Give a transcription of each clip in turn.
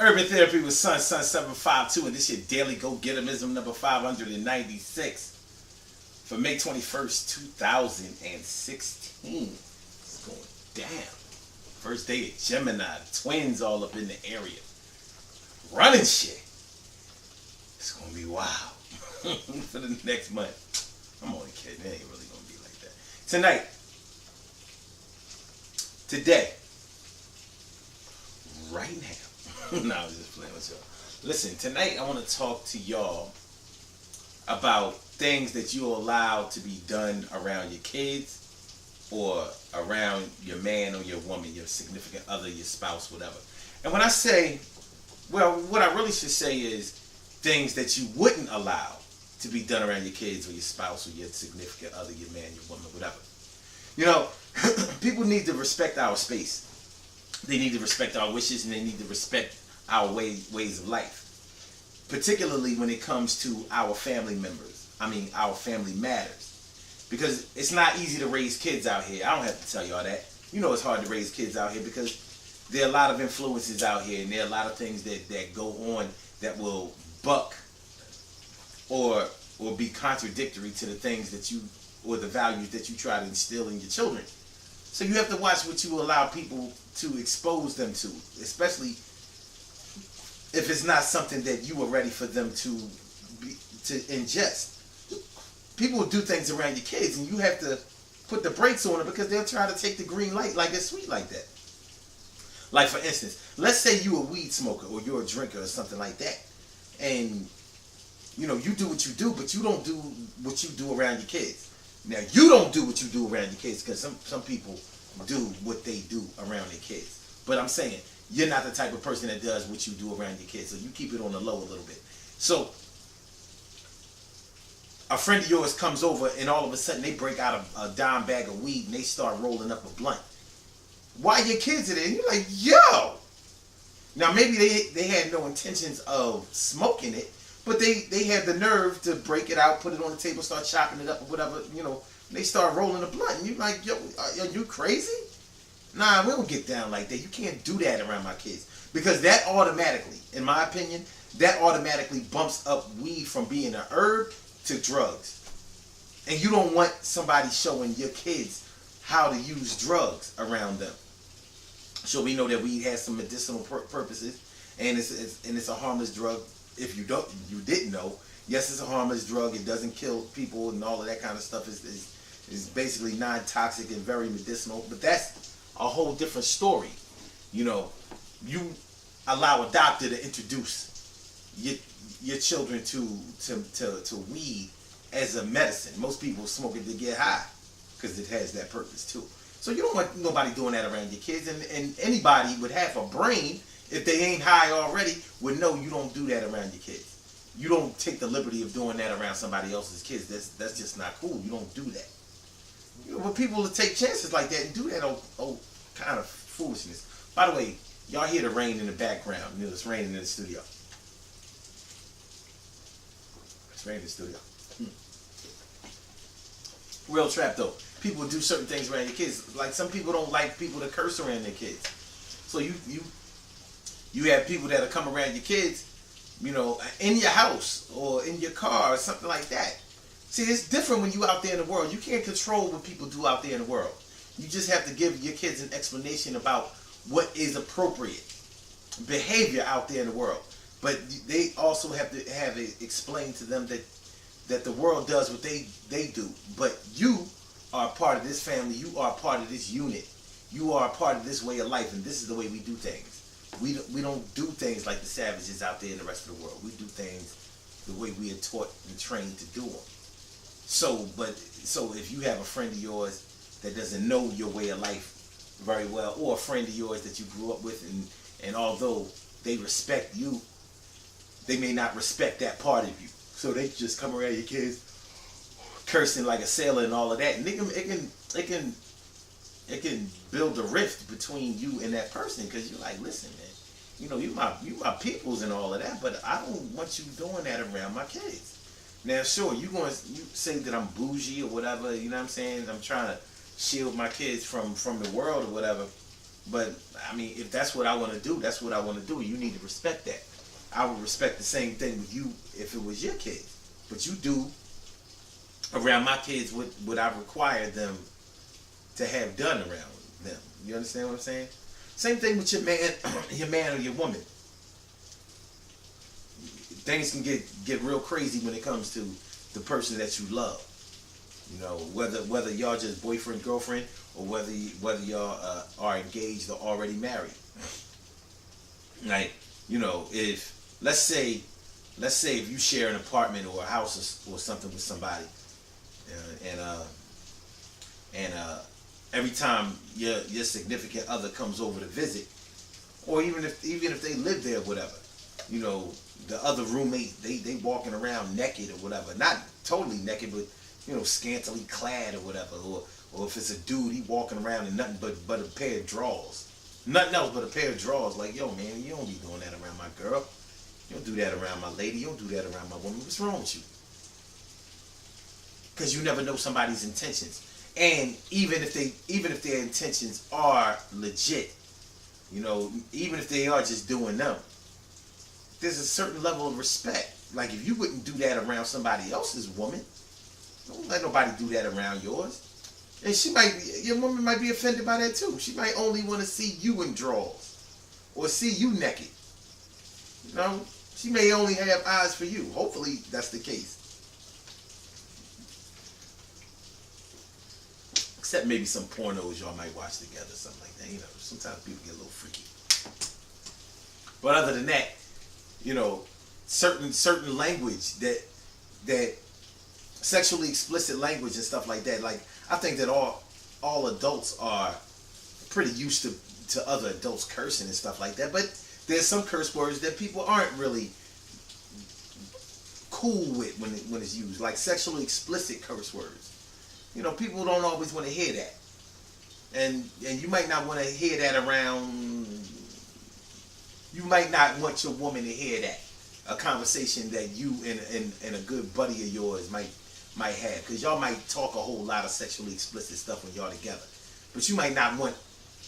Urban Therapy with Sun752, and this your daily go-getterism number 596 for May 21st, 2016. It's going down. First day of Gemini, the twins all up in the area. Running shit. It's going to be wild for the next month. I'm only kidding. It ain't really going to be like that. Tonight, today, right now. No, I was just playing with y'all. Listen, tonight I want to talk to y'all about things that you allow to be done around your kids or around your man or your woman, your significant other, your spouse, whatever. And when I say, well, what I really should say is things that you wouldn't allow to be done around your kids or your spouse or your significant other, your man, your woman, whatever. You know, people need to respect our space. They need to respect our wishes, and they need to respect our ways of life. Particularly when it comes to our family members. I mean, our family matters. Because it's not easy to raise kids out here. I don't have to tell y'all that. You know it's hard to raise kids out here because there are a lot of influences out here, and there are a lot of things that go on that will buck or be contradictory to the things that you, or the values that you try to instill in your children. So you have to watch what you allow people to expose them to, especially if it's not something that you are ready for them to ingest. People will do things around your kids, and you have to put the brakes on it because they'll try to take the green light like it's sweet like that. Like for instance, let's say you're a weed smoker or you're a drinker or something like that, and you know you do what you do, but you don't do what you do around your kids. Now you don't do what you do around your kids because some people do what they do around their kids. But I'm saying you're not the type of person that does what you do around your kids, so you keep it on the low a little bit. So a friend of yours comes over and all of a sudden they break out a dime bag of weed and they start rolling up a blunt. Why your kids are there? And you're like, yo! Now maybe they had no intentions of smoking it, but they had the nerve to break it out, put it on the table, start chopping it up or whatever, you know. They start rolling a blunt and you're like, yo, are you crazy? Nah, we don't get down like that. You can't do that around my kids. Because that automatically, in my opinion, that automatically bumps up weed from being an herb to drugs. And you don't want somebody showing your kids how to use drugs around them. So we know that weed has some medicinal purposes, and it's a harmless drug. If you didn't know, yes, it's a harmless drug. It doesn't kill people and all of that kind of stuff. Is basically non-toxic and very medicinal. But that's a whole different story. You know, you allow a doctor to introduce your children to weed as a medicine. Most people smoke it to get high because it has that purpose too. So you don't want nobody doing that around your kids, and anybody would have a brain, if they ain't high already, would know you don't do that around your kids. You don't take the liberty of doing that around somebody else's kids. That's just not cool. You don't do that. You know, but people will take chances like that and do that old kind of foolishness. By the way, y'all hear the rain in the background. You know, it's raining in the studio. It's raining in the studio. Real trap though. People do certain things around your kids. Like some people don't like people to curse around their kids. So you have people that'll come around your kids, you know, in your house or in your car or something like that. See, it's different when you out there in the world. You can't control what people do out there in the world. You just have to give your kids an explanation about what is appropriate behavior out there in the world. But they also have to have it explained to them that the world does what they do. But you are a part of this family. You are a part of this unit. You are a part of this way of life, and this is the way we do things. We don't do things like the savages out there in the rest of the world. We do things the way we are taught and trained to do them. So if you have a friend of yours that doesn't know your way of life very well, or a friend of yours that you grew up with, and although they respect you, they may not respect that part of you. So they just come around your kids cursing like a sailor and all of that, and it can build a rift between you and that person, because you're like, listen, man, you know, you my peoples and all of that, but I don't want you doing that around my kids. Now, sure, you say that I'm bougie or whatever, you know what I'm saying? I'm trying to shield my kids from the world or whatever. But I mean, if that's what I want to do, that's what I want to do. You need to respect that. I would respect the same thing with you if it was your kids. But you do around my kids what I require them to have done around them. You understand what I'm saying? Same thing with your man, your man or your woman. Things can get real crazy when it comes to the person that you love. You know, whether y'all just boyfriend girlfriend or whether y'all are engaged or already married. Like, you know, if let's say if you share an apartment or a house or something with somebody, and every time your significant other comes over to visit, or even if they live there or whatever, you know, the other roommate they walking around naked or whatever, not totally naked, but you know, scantily clad or whatever, or if it's a dude, he walking around in nothing but a pair of drawers, nothing else but a pair of drawers. Like, yo, man, you don't be doing that around my girl. You don't do that around my lady. You don't do that around my woman. What's wrong with you? Because you never know somebody's intentions. And even if their intentions are legit, you know, even if they are just doing them, there's a certain level of respect. Like, if you wouldn't do that around somebody else's woman, don't let nobody do that around yours. And your woman might be offended by that too. She might only want to see you in drawers or see you naked. You know, she may only have eyes for you. Hopefully that's the case. Except maybe some pornos y'all might watch together, something like that. You know, sometimes people get a little freaky. But other than that, you know, certain language that sexually explicit language and stuff like that. Like, I think that all adults are pretty used to other adults cursing and stuff like that. But there's some curse words that people aren't really cool with when it's used, like sexually explicit curse words. You know, people don't always want to hear that, and you might not want to hear that around. You might not want your woman to hear that. A conversation that you and a good buddy of yours might have, because y'all might talk a whole lot of sexually explicit stuff when y'all together, but you might not want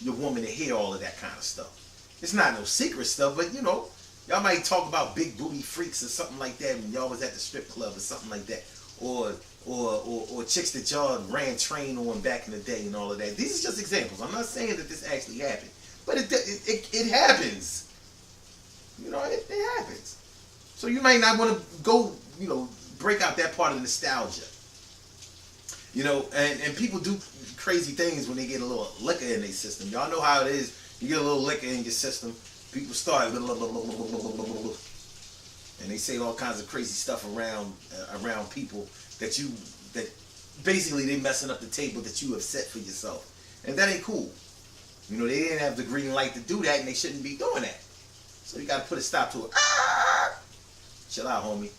your woman to hear all of that kind of stuff. It's not no secret stuff, but you know, y'all might talk about big booty freaks or something like that when y'all was at the strip club or something like that, or chicks that y'all ran train on back in the day and all of that. These are just examples. I'm not saying that this actually happened, but it happens. You know, it happens. So you might not want to go, you know, break out that part of nostalgia. You know, and people do crazy things when they get a little liquor in their system. Y'all know how it is. You get a little liquor in your system, people start and they say all kinds of crazy stuff around people that basically they messing up the table that you have set for yourself. And that ain't cool. You know, they didn't have the green light to do that, and they shouldn't be doing that. So you got to put a stop to it. Chill out, homie.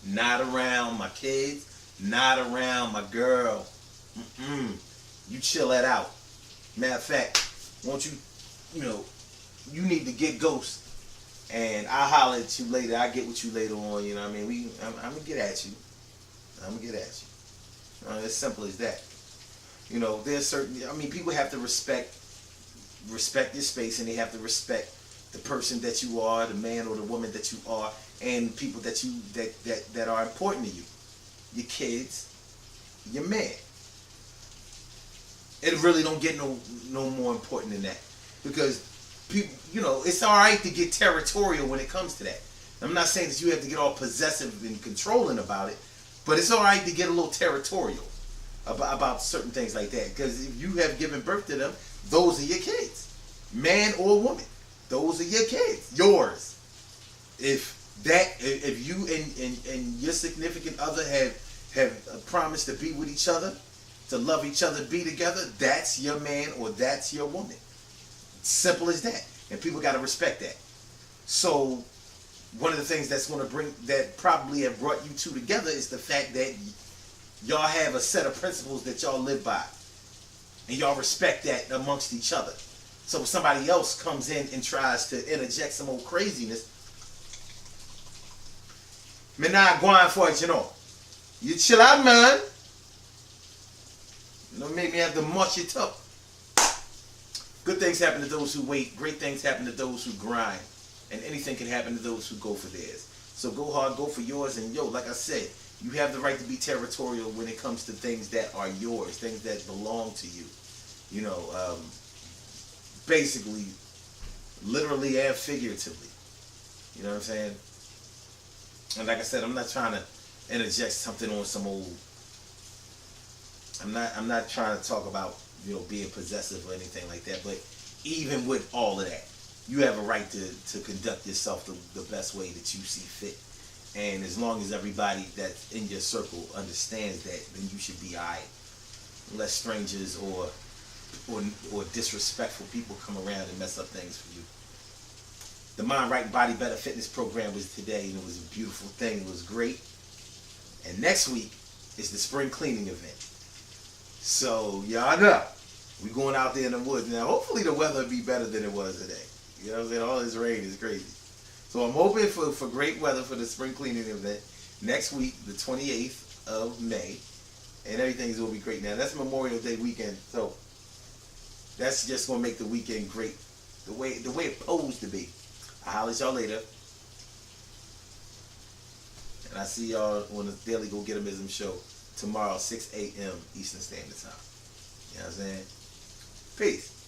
Not around my kids. Not around my girl. You chill that out. Matter of fact, won't you, you know, you need to get Ghost, and I'll holler at you later. I'll get with you later on, you know what I mean? I'm going to get at you. I'm going to get at you. As simple as that. You know, there's certain, I mean, people have to respect your space, and they have to respect the person that you are, the man or the woman that you are, and people that you that are important to you. Your kids, your man. It really don't get no more important than that. Because people, you know, it's alright to get territorial when it comes to that. I'm not saying that you have to get all possessive and controlling about it, but it's alright to get a little territorial about certain things like that. Because if you have given birth to them, those are your kids. Man or woman. Those are your kids. Yours. If you and your significant other have promised to be with each other, to love each other, be together, that's your man or that's your woman. Simple as that. And people got to respect that. So one of the things that probably have brought you two together is the fact that y'all have a set of principles that y'all live by. And y'all respect that amongst each other. So if somebody else comes in and tries to interject some old craziness, me not going for it, you know. You chill out, man. Don't make me have to mush it up. Good things happen to those who wait. Great things happen to those who grind. And anything can happen to those who go for theirs. So go hard, go for yours. And yo, like I said, you have the right to be territorial when it comes to things that are yours, things that belong to you. You know, basically, literally and figuratively. You know what I'm saying? And like I said, I'm not trying to interject something on some old. I'm not trying to talk about, you know, being possessive or anything like that. But even with all of that, you have a right to conduct yourself the best way that you see fit. And as long as everybody that's in your circle understands that, then you should be alright. Unless strangers or disrespectful people come around and mess up things for you. The Mind Right Body Better Fitness program was today, and it was a beautiful thing. It was great. And next week is the spring cleaning event. So y'all know we going out there in the woods now. Hopefully the weather will be better than it was today. You know what I'm saying? All this rain is crazy. So I'm hoping for great weather for the spring cleaning event next week, the 28th of May, and everything's gonna be great. Now that's Memorial Day weekend, so that's just gonna make the weekend great, the way it posed to be. I'll holler at y'all later, and I see y'all on the Daily Go Getimism show tomorrow, 6 a.m. Eastern Standard Time. You know what I'm saying? Peace.